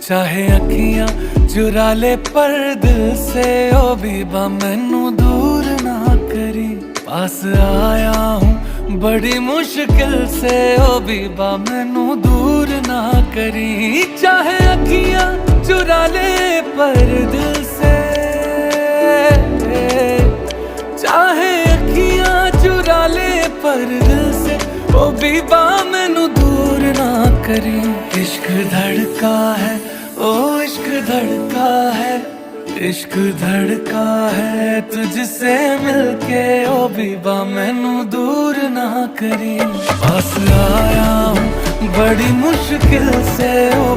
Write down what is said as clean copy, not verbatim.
चाहे अखियां चुरा ले पर दिल से ओ बीबा मैनू दूर ना करी। पास आया हूँ बड़ी मुश्किल से ओ बीबा मैनू दूर ना करी। चाहे अखियां चुरा ले पर दिल से, चाहे अखियां चुरा ले पर दिल से ओ बीबा मैनू दूर ना करी। इश्क धड़का है ओ इश्क धड़का है, इश्क धड़का है तुझसे मिलके ओ बीबा मैनू दूर ना करी। पास आया हूँ बड़ी मुश्किल से ओ